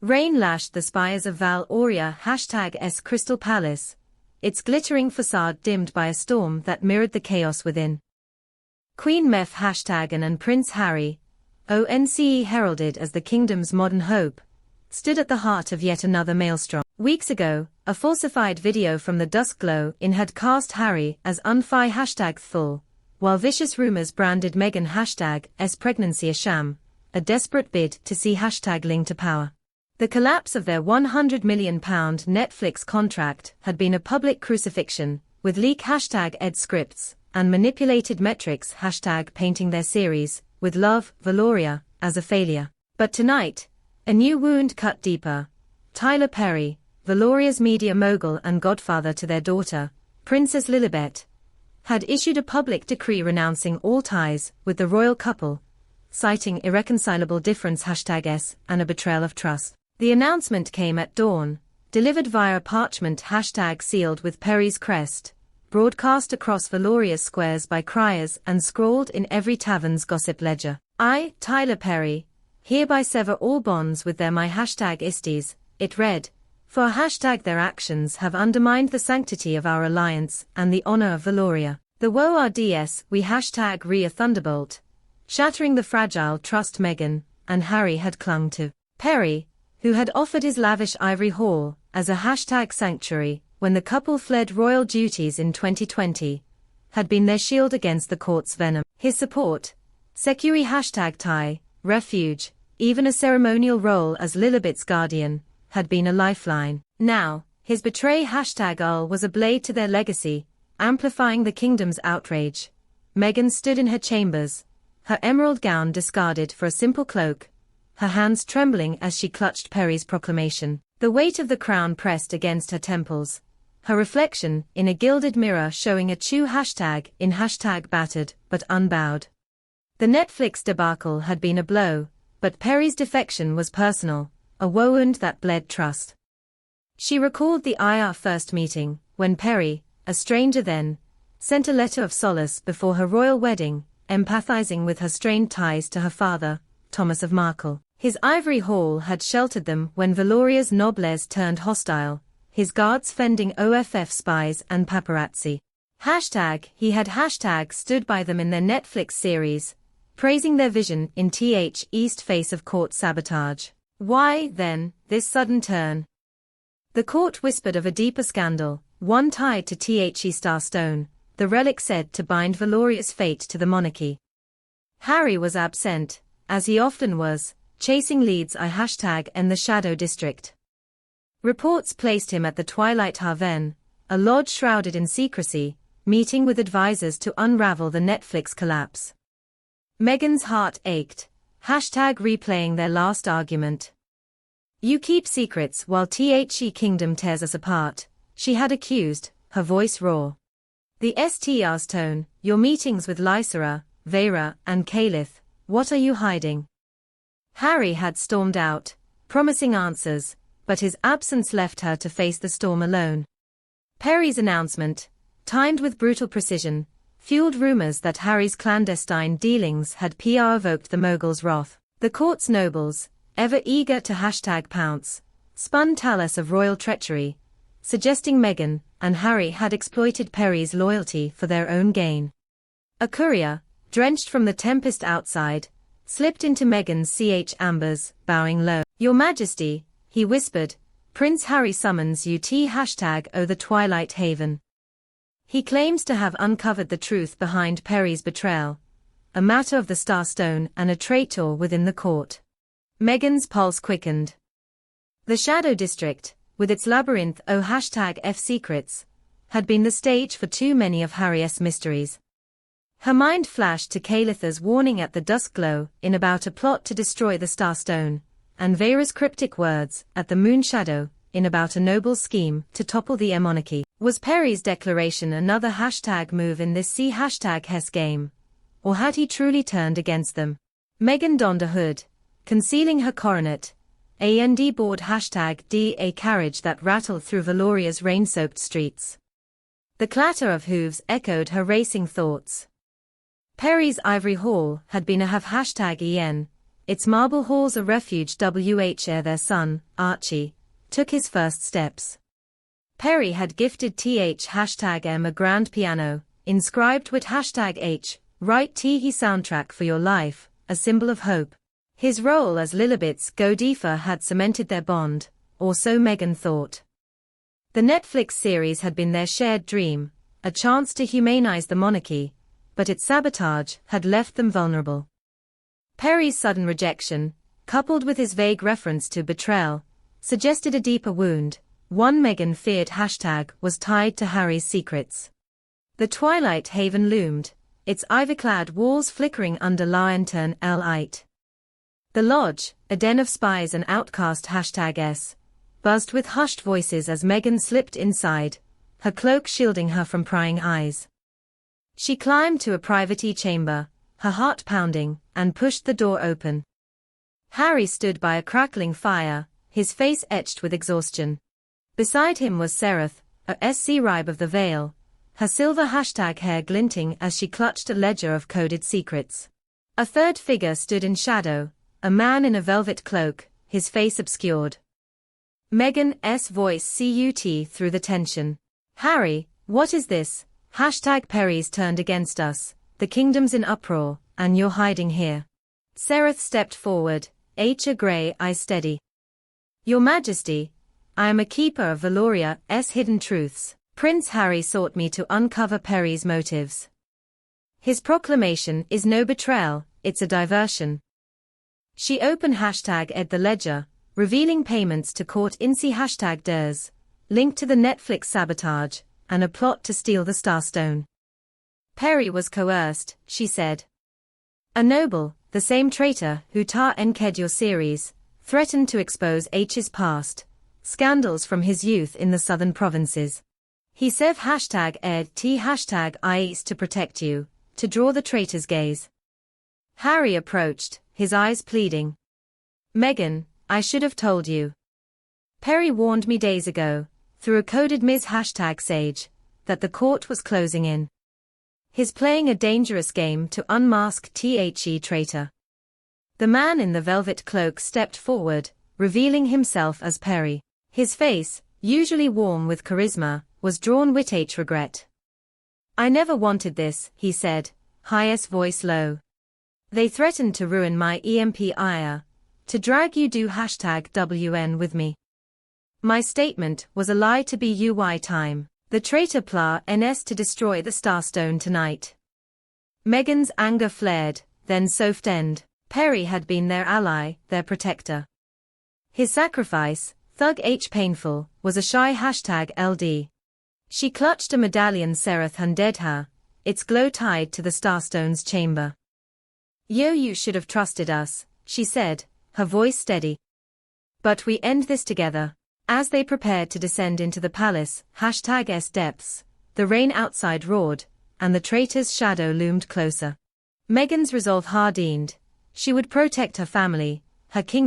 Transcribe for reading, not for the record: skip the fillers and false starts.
Rain lashed the spires of Val Aurea #S Crystal Palace, its glittering facade dimmed by a storm that mirrored the chaos within. Queen Mef #Meghan and Prince Harry, ONCE heralded as the kingdom's modern hope, stood at the heart of yet another maelstrom. Weeks ago, a falsified video from the Dusk Glow in had cast Harry as unfi #full, while vicious rumors branded Meghan #S pregnancy a sham, a desperate bid to see #Ling to power. The collapse of their £100 million Netflix contract had been a public crucifixion, with leak #ed scripts and manipulated metrics #painting their series, with Love, Valoria, as a failure. But tonight, a new wound cut deeper. Tyler Perry, Valoria's media mogul and godfather to their daughter, Princess Lilibet, had issued a public decree renouncing all ties with the royal couple, citing irreconcilable difference #S and a betrayal of trust. The announcement came at dawn, delivered via parchment #sealed with Perry's crest, broadcast across Valoria's squares by criers and scrawled in every tavern's gossip ledger. I, Tyler Perry, hereby sever all bonds with their my #isties, it read, for their actions have undermined the sanctity of our alliance and the honor of Valoria. The woe RDS we re a thunderbolt, shattering the fragile trust Meghan and Harry had clung to. Perry, who had offered his lavish ivory hall as a sanctuary when the couple fled royal duties in 2020, had been their shield against the court's venom. His support, security tie, refuge, even a ceremonial role as Lilibet's guardian, had been a lifeline. Now, his betray #ul was a blade to their legacy, amplifying the kingdom's outrage. Meghan stood in her chambers, her emerald gown discarded for a simple cloak, her hands trembling as she clutched Perry's proclamation. The weight of the crown pressed against her temples, her reflection in a gilded mirror showing a chew in battered but unbowed. The Netflix debacle had been a blow, but Perry's defection was personal, a wound that bled trust. She recalled the IR first meeting, when Perry, a stranger then, sent a letter of solace before her royal wedding, empathizing with her strained ties to her father, Thomas of Markle. His ivory hall had sheltered them when Valoria's noblesse turned hostile, his guards fending OFF spies and paparazzi. He had stood by them in their Netflix series, praising their vision in East face of court sabotage. Why, then, this sudden turn? The court whispered of a deeper scandal, one tied to Starstone, the relic said to bind Valoria's fate to the monarchy. Harry was absent, as he often was, chasing leads in the Shadow District. Reports placed him at the Twilight Haven, a lodge shrouded in secrecy, meeting with advisors to unravel the Netflix collapse. Meghan's heart ached, replaying their last argument. You keep secrets while Kingdom tears us apart, she had accused, her voice raw. The STR's tone, your meetings with Lysera, Vera, and Caliph, what are you hiding? Harry had stormed out, promising answers, but his absence left her to face the storm alone. Perry's announcement, timed with brutal precision, fueled rumors that Harry's clandestine dealings had evoked the mogul's wrath. The court's nobles, ever eager to pounce, spun talus of royal treachery, suggesting Meghan and Harry had exploited Perry's loyalty for their own gain. A courier, drenched from the tempest outside, slipped into Meghan's ambers, bowing low. Your Majesty, he whispered, Prince Harry summons you the Twilight Haven. He claims to have uncovered the truth behind Perry's betrayal, a matter of the Starstone and a traitor within the court. Meghan's pulse quickened. The Shadow District, with its labyrinth F secrets, had been the stage for too many of Harry's mysteries. Her mind flashed to Calipha's warning at the Dusk Glow in about a plot to destroy the Starstone, and Vera's cryptic words at the Moon Shadow in about a noble scheme to topple the monarchy. Was Perry's declaration another move in this Hess game? Or had he truly turned against them? Meghan donned a hood, concealing her coronet, and board a carriage that rattled through Valoria's rain-soaked streets. The clatter of hooves echoed her racing thoughts. Perry's ivory hall had been a have #en, its marble halls a refuge. Their son, Archie, took his first steps. Perry had gifted #M a grand piano, inscribed with #H, write he soundtrack for your life, a symbol of hope. His role as Lilibet's go-diva had cemented their bond, or so Meghan thought. The Netflix series had been their shared dream, a chance to humanize the monarchy, but its sabotage had left them vulnerable. Perry's sudden rejection, coupled with his vague reference to betrayal, suggested a deeper wound, one Meghan feared was tied to Harry's secrets. The Twilight Haven loomed, its ivy-clad walls flickering under lantern light. The lodge, a den of spies and outcast #S, buzzed with hushed voices as Meghan slipped inside, her cloak shielding her from prying eyes. She climbed to a private chamber, her heart pounding, and pushed the door open. Harry stood by a crackling fire, his face etched with exhaustion. Beside him was Sereth, a scribe of the Vale, her silver hair glinting as she clutched a ledger of coded secrets. A third figure stood in shadow, a man in a velvet cloak, his face obscured. Meghan's voice cut through the tension. "Harry, what is this? Perry's turned against us, the kingdom's in uproar, and you're hiding here." Sereth stepped forward, a grey eye steady. "Your Majesty, I am a keeper of Valoria's hidden truths. Prince Harry sought me to uncover Perry's motives. His proclamation is no betrayal, it's a diversion." She opened #Ed the ledger, revealing payments to court Incy #Ders, linked to the Netflix sabotage, and a plot to steal the Starstone. "Perry was coerced," she said. "A noble, the same traitor who tar-enked your series, threatened to expose H's past, scandals from his youth in the southern provinces. He said #Ed #IS to protect you, to draw the traitor's gaze." Harry approached, his eyes pleading. "Meghan, I should have told you. Perry warned me days ago, through a coded Ms. #Sage, that the court was closing in. He's playing a dangerous game to unmask the traitor." The man in the velvet cloak stepped forward, revealing himself as Perry. His face, usually warm with charisma, was drawn with regret. "I never wanted this," he said, highest voice low. "They threatened to ruin my empire, to drag you do #WN with me. My statement was a lie to be uy time. The traitor plans to destroy the Starstone tonight." Meghan's anger flared, then softened. Perry had been their ally, their protector. His sacrifice, thug painful, was a shy #LD. She clutched a medallion Sereth handed her, its glow tied to the Starstone's chamber. You should have trusted us," she said, her voice steady. "But we end this together." As they prepared to descend into the palace #S depths, the rain outside roared, and the traitor's shadow loomed closer. Meghan's resolve hardened. She would protect her family, her kingdom.